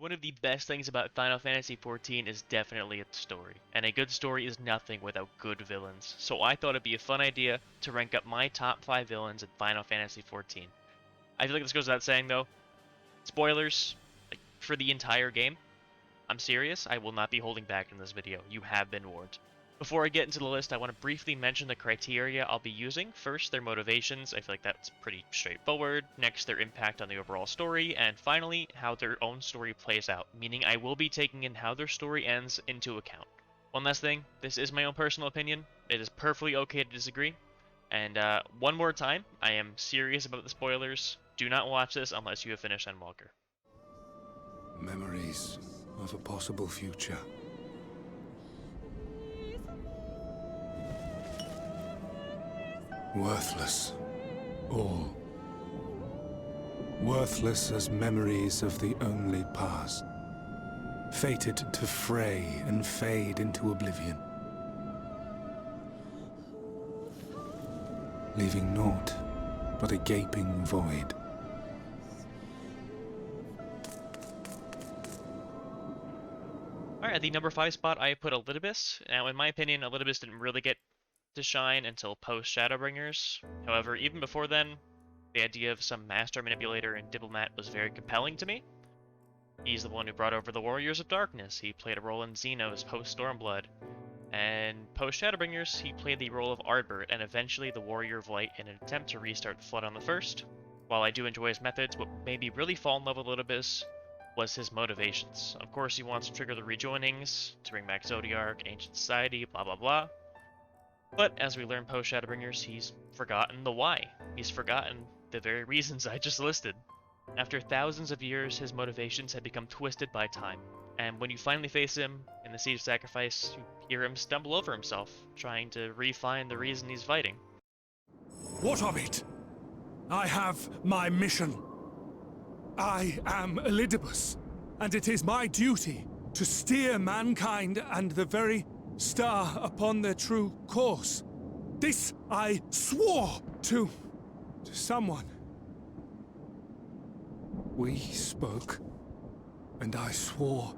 One of the best things about Final Fantasy XIV is definitely its story, and a good story is nothing without good villains, so I thought it'd be a fun idea to rank up my top 5 villains in Final Fantasy XIV. I feel like this goes without saying though, spoilers, like, for the entire game. I'm serious, I will not be holding back in this video, you have been warned. Before I get into the list, I want to briefly mention the criteria I'll be using. First, their motivations. I feel like that's pretty straightforward. Next, their impact on the overall story. And finally, how their own story plays out, meaning I will be taking in how their story ends into account. One last thing, this is my own personal opinion. It is perfectly okay to disagree. And one more time, I am serious about the spoilers. Do not watch this unless you have finished Endwalker. Memories of a possible future. Worthless. All. Worthless as memories of the only past. Fated to fray and fade into oblivion. Leaving naught but a gaping void. Alright, at the number 5 spot, I put Elidibus. Now, in my opinion, Elidibus didn't really get to shine until post-Shadowbringers. However, even before then, the idea of some master manipulator and diplomat was very compelling to me. He's the one who brought over the Warriors of Darkness. He played a role in Zenos post-Stormblood. And post-Shadowbringers, he played the role of Ardbert and eventually the Warrior of Light in an attempt to restart the Flood on the First. While I do enjoy his methods, what made me really fall in love with Elidibus was his motivations. Of course, he wants to trigger the rejoinings, to bring back Zodiark, Ancient Society, blah blah blah. But as we learn post-Shadowbringers, he's forgotten the why. He's forgotten the very reasons I just listed. After thousands of years, his motivations had become twisted by time. And when you finally face him in the Siege of Sacrifice, you hear him stumble over himself, trying to refine the reason he's fighting. What of it? I have my mission. I am Elidibus, and it is my duty to steer mankind and the very star upon their true course. This I swore to someone. We spoke, and I swore.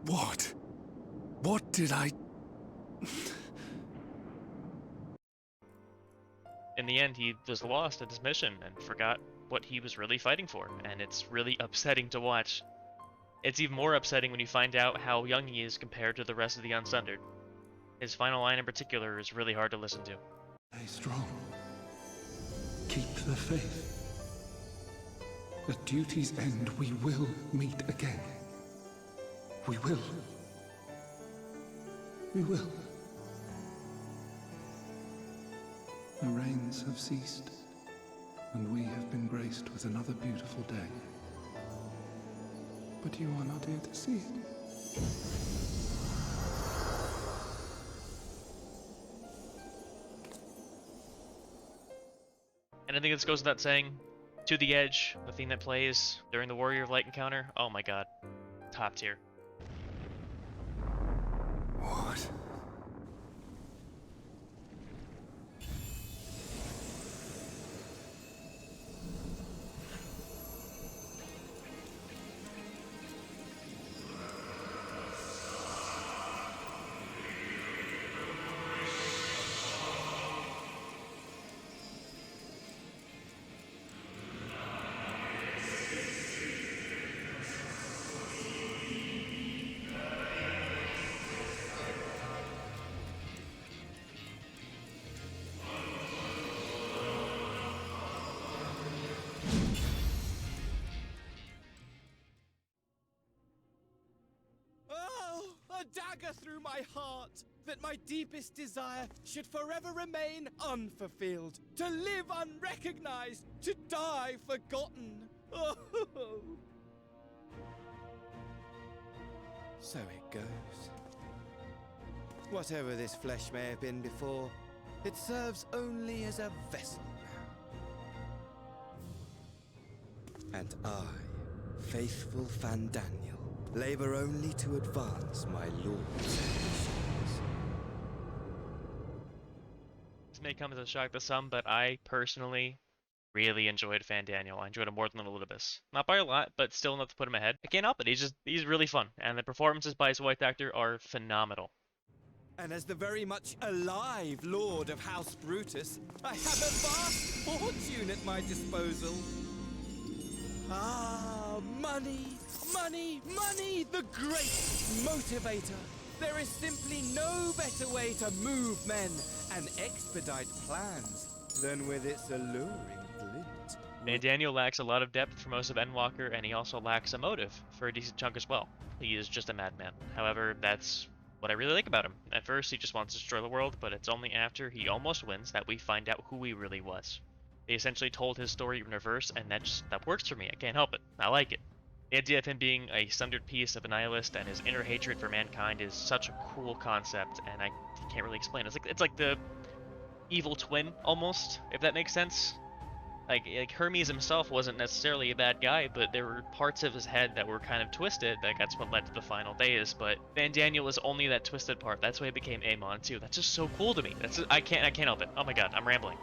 What? What did I... In the end, he was lost at his mission and forgot what he was really fighting for, and it's really upsetting to watch. It's even more upsetting when you find out how young he is compared to the rest of the Unsundered. His final line in particular is really hard to listen to. Stay strong. Keep the faith. At duty's end, we will meet again. We will. We will. The rains have ceased, and we have been graced with another beautiful day. But you are not here to see it. And I think this goes without saying, To the Edge, the theme that plays during the Warrior of Light encounter, oh my god, top tier. What? A dagger through my heart, that my deepest desire should forever remain unfulfilled, to live unrecognized, to die forgotten. Oh. So it goes. Whatever this flesh may have been before, it serves only as a vessel now. And I, faithful Fandaniel, labor only to advance my lord's ambitions. This may come as a shock to some, but I personally Really enjoyed Fandaniel. I enjoyed him more than Elidibus. Not by a lot, but still enough to put him ahead. I can't help it. He's really fun, and the performances by his voice actor are phenomenal. And as the very much alive Lord of House Brutus, I have a vast fortune at my disposal. Ah, money, money, money, the great motivator. There is simply no better way to move men and expedite plans than with its alluring glint. Fandaniel lacks a lot of depth for most of Endwalker, and he also lacks a motive for a decent chunk as well. He is just a madman. However, that's what I really like about him. At first, he just wants to destroy the world, but it's only after he almost wins that we find out who he really was. They essentially told his story in reverse, and that works for me. I can't help it. I like it. The idea of him being a sundered piece of a nihilist and his inner hatred for mankind is such a cool concept, and I can't really explain it. It's like the evil twin, almost, if that makes sense. Like Hermes himself wasn't necessarily a bad guy, but there were parts of his head that were kind of twisted. That's what led to the final days. But Fandaniel is only that twisted part. That's why he became Amon too. That's just so cool to me. I can't help it. Oh my god, I'm rambling.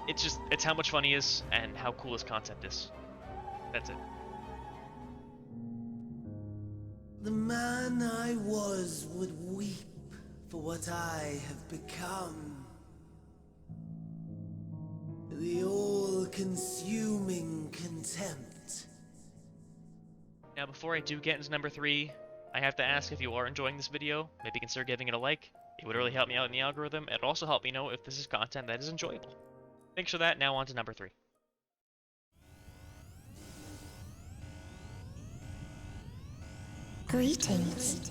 It's how much fun he is and how cool his concept is. That's it. The man I was would weep for what I have become. The all-consuming contempt. Now, before I do get into number 3, I have to ask if you are enjoying this video. Maybe consider giving it a like. It would really help me out in the algorithm. It'd also help me know if this is content that is enjoyable. Thanks for that. Now on to number 3. Greetings.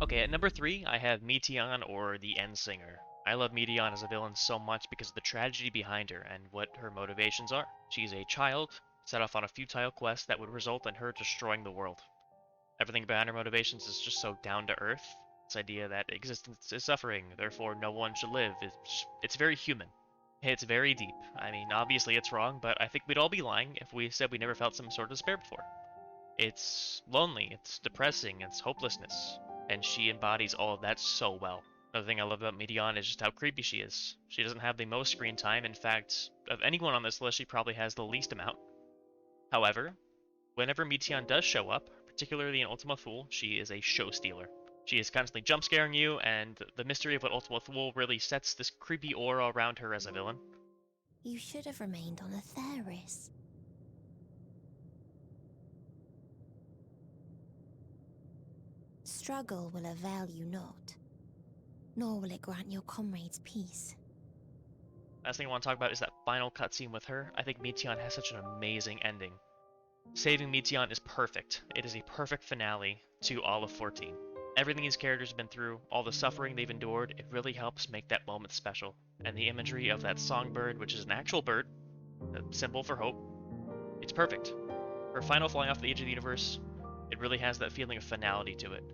Okay, at number 3, I have Meteion, or the Endsinger. I love Meteion as a villain so much because of the tragedy behind her and what her motivations are. She's a child, set off on a futile quest that would result in her destroying the world. Everything behind her motivations is just so down to earth. This idea that existence is suffering, therefore no one should live, it's very human. It's very deep. I mean, obviously it's wrong, but I think we'd all be lying if we said we never felt some sort of despair before. It's lonely, it's depressing, it's hopelessness, and she embodies all of that so well. Another thing I love about Meteion is just how creepy she is. She doesn't have the most screen time. In fact, of anyone on this list, she probably has the least amount. However, whenever Meteion does show up, particularly in Ultima Thule, she is a show stealer. She is constantly jump scaring you, and the mystery of what Ultima Thule really sets this creepy aura around her as a villain. You should have remained on Atheris. Struggle will avail you not, nor will it grant your comrades peace. Last thing I want to talk about is that final cutscene with her. I think Meteion has such an amazing ending. Saving Meteion is perfect. It is a perfect finale to all of 14. Everything these characters have been through, all the suffering they've endured, it really helps make that moment special. And the imagery of that songbird, which is an actual bird, a symbol for hope, it's perfect. Her final flying off the edge of the universe, it really has that feeling of finality to it.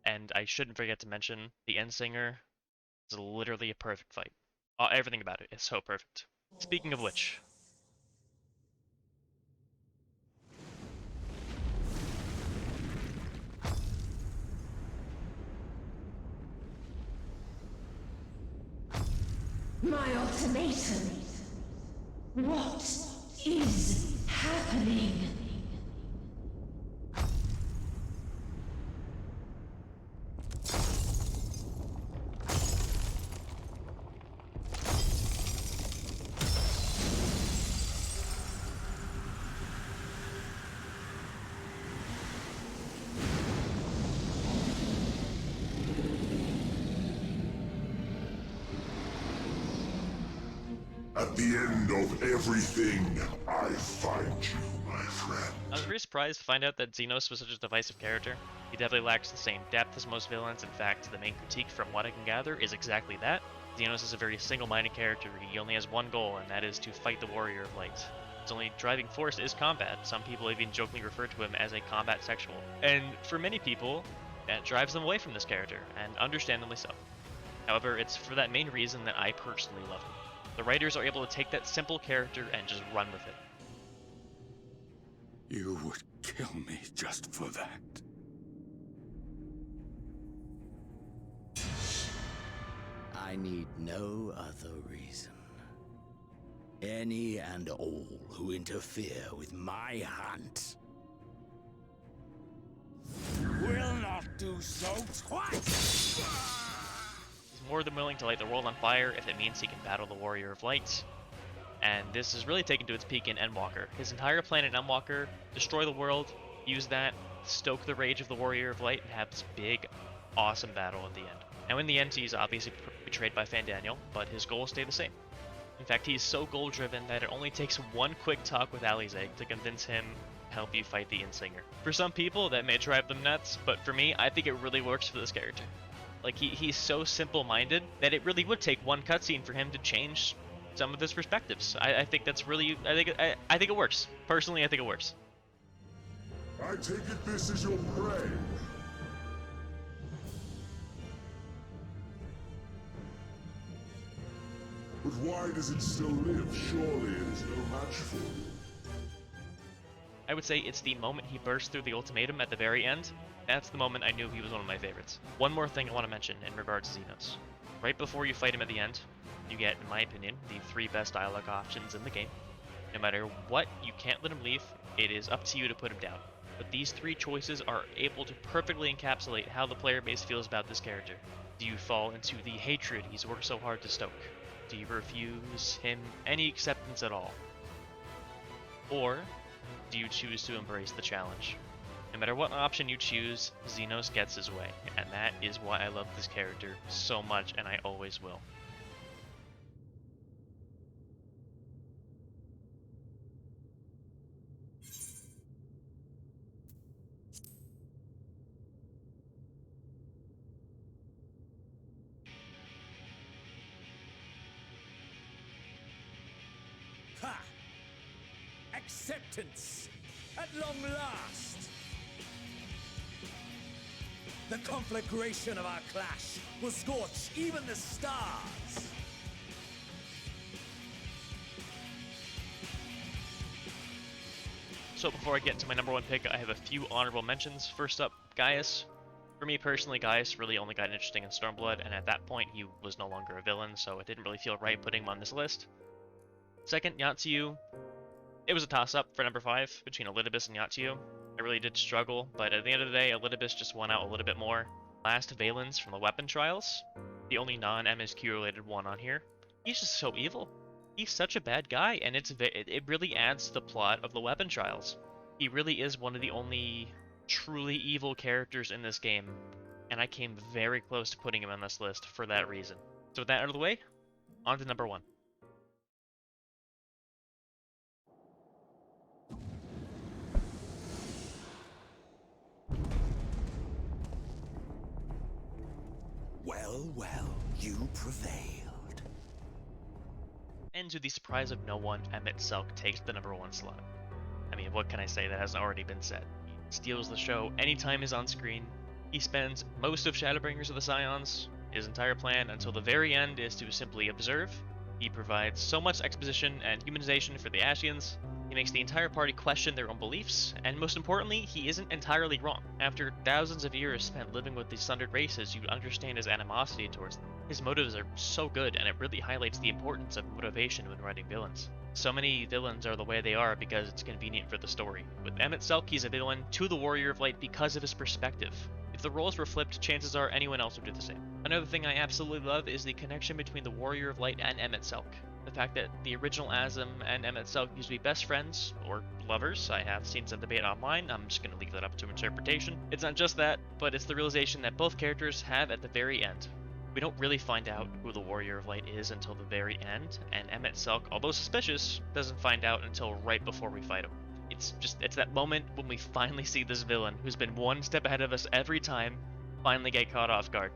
And I shouldn't forget to mention, the Endsinger is literally a perfect fight. Everything about it is so perfect. Speaking of which, My ultimatum. What is happening? At the end of everything, I find you, my friend. I was very surprised to find out that Zenos was such a divisive character. He definitely lacks the same depth as most villains. In fact, the main critique from what I can gather is exactly that. Zenos is a very single-minded character. He only has one goal, and that is to fight the Warrior of Light. His only driving force is combat. Some people even jokingly refer to him as a combat sexual. And for many people, that drives them away from this character, and understandably so. However, it's for that main reason that I personally love him. The writers are able to take that simple character and just run with it. You would kill me just for that. I need no other reason. Any and all who interfere with my hunt will not do so twice! He's more than willing to light the world on fire if it means he can battle the Warrior of Light. And this is really taken to its peak in Endwalker. His entire plan in Endwalker, destroy the world, use that, stoke the rage of the Warrior of Light, and have this big, awesome battle at the end. Now in the end, he's obviously betrayed by Fandaniel, but his goals stay the same. In fact, he's so goal-driven that it only takes one quick talk with Elidibus to convince him to help you fight the Insinger. For some people, that may drive them nuts, but for me, I think it really works for this character. Like, he's so simple-minded that it really would take one cutscene for him to change some of his perspectives. I think that's really, I think it works. Personally, I think it works. I take it this is your prey. But why does it still live? Surely it is no match for you. I would say it's the moment he burst through the ultimatum at the very end. That's the moment I knew he was one of my favorites. One more thing I want to mention in regards to Zenos. Right before you fight him at the end, you get, in my opinion, the 3 best dialogue options in the game. No matter what, you can't let him leave. It is up to you to put him down. But these 3 choices are able to perfectly encapsulate how the player base feels about this character. Do you fall into the hatred he's worked so hard to stoke? Do you refuse him any acceptance at all? Or do you choose to embrace the challenge? No matter what option you choose, Zenos gets his way, and that is why I love this character so much, and I always will. Ha! Acceptance! At long last! The conflagration of our clash will scorch even the stars! So before I get to my number 1 pick, I have a few honorable mentions. First up, Gaius. For me personally, Gaius really only got interesting in Stormblood, and at that point he was no longer a villain, so it didn't really feel right putting him on this list. Second, Yatsuyu. It was a toss-up for number 5 between Elidibus and Yatsuyu. I really did struggle, but at the end of the day, Elidibus just won out a little bit more. Last, Valens from the Weapon Trials, the only non-MSQ related one on here. He's just so evil. He's such a bad guy, and it really adds to the plot of the Weapon Trials. He really is one of the only truly evil characters in this game, and I came very close to putting him on this list for that reason. So with that out of the way, on to number 1. Well, well, you prevailed. And to the surprise of no one, Emet-Selch takes the number 1 slot. I mean, what can I say that hasn't already been said? He steals the show anytime he's on screen. He spends most of Shadowbringers of the Scions. His entire plan until the very end is to simply observe. He provides so much exposition and humanization for the Ashians. He makes the entire party question their own beliefs, and most importantly, he isn't entirely wrong. After thousands of years spent living with these sundered races, you understand his animosity towards them. His motives are so good, and it really highlights the importance of motivation when writing villains. So many villains are the way they are because it's convenient for the story. With Emet-Selch, he's a villain to the Warrior of Light because of his perspective. If the roles were flipped, chances are anyone else would do the same. Another thing I absolutely love is the connection between the Warrior of Light and Emet-Selch. The fact that the original Azim and Emet-Selch used to be best friends, or lovers. I have seen some debate online, I'm just going to leave that up to interpretation. It's not just that, but it's the realization that both characters have at the very end. We don't really find out who the Warrior of Light is until the very end, and Emet-Selch, although suspicious, doesn't find out until right before we fight him. It's that moment when we finally see this villain who's been one step ahead of us every time, finally get caught off guard.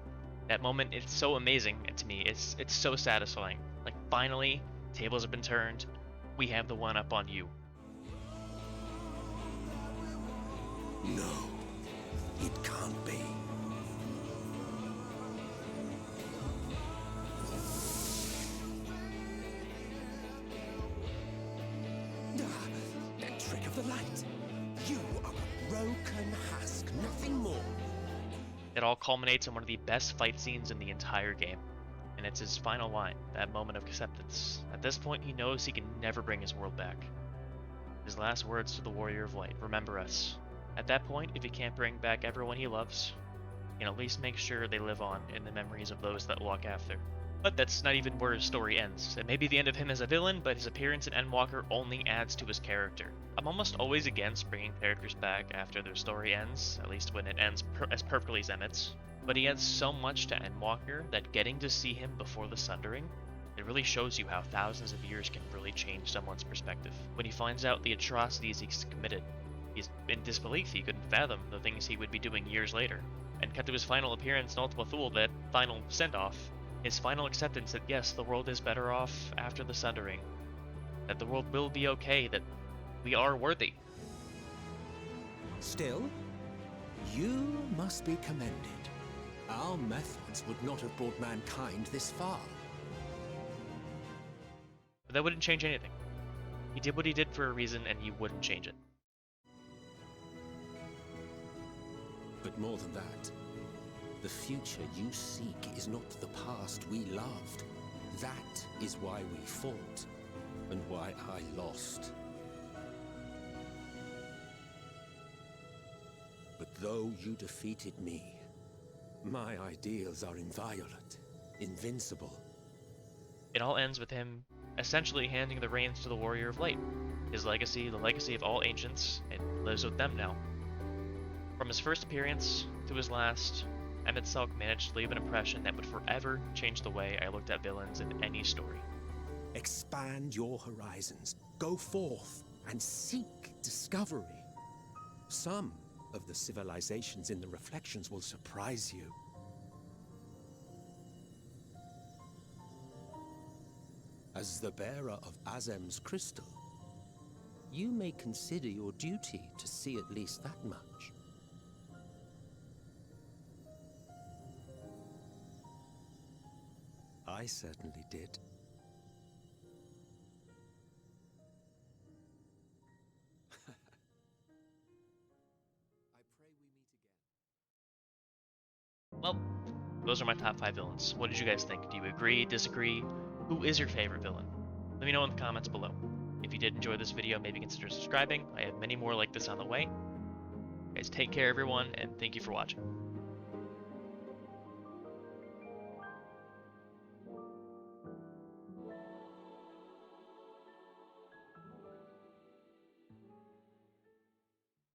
That moment, it's so amazing to me. It's so satisfying. Like, finally, tables have been turned. We have the one up on you. No, it can't be. That trick of the light. You are a broken husk, nothing more. It all culminates in one of the best fight scenes in the entire game. And it's his final line, that moment of acceptance. At this point, he knows he can never bring his world back. His last words to the Warrior of Light, remember us. At that point, if he can't bring back everyone he loves, he can at least make sure they live on in the memories of those that walk after. But that's not even where his story ends. It may be the end of him as a villain, but his appearance in Endwalker only adds to his character. I'm almost always against bringing characters back after their story ends, at least when it ends as perfectly as Emet's. But he adds so much to Endwalker that getting to see him before the Sundering, it really shows you how thousands of years can really change someone's perspective. When he finds out the atrocities he's committed, he's in disbelief. He couldn't fathom the things he would be doing years later. And cut to his final appearance in Ultima Thule, that final send-off, his final acceptance that yes, the world is better off after the Sundering, that the world will be okay, that we are worthy. Still, you must be commended. Our methods would not have brought mankind this far. But that wouldn't change anything. He did what he did for a reason, and he wouldn't change it. But more than that, the future you seek is not the past we loved. That is why we fought, and why I lost. But though you defeated me, my ideals are inviolate, invincible. It all ends with him essentially handing the reins to the Warrior of Light. His legacy, the legacy of all ancients, it lives with them now. From his first appearance to his last, Emet-Selch managed to leave an impression that would forever change the way I looked at villains in any story. Expand your horizons. Go forth and seek discovery. Some of the civilizations in the reflections will surprise you. As the bearer of Azem's crystal, you may consider your duty to see at least that much. I certainly did. Well, those are my top 5 villains. What did you guys think? Do you agree, disagree? Who is your favorite villain? Let me know in the comments below. If you did enjoy this video, maybe consider subscribing. I have many more like this on the way. Guys, take care everyone, and thank you for watching.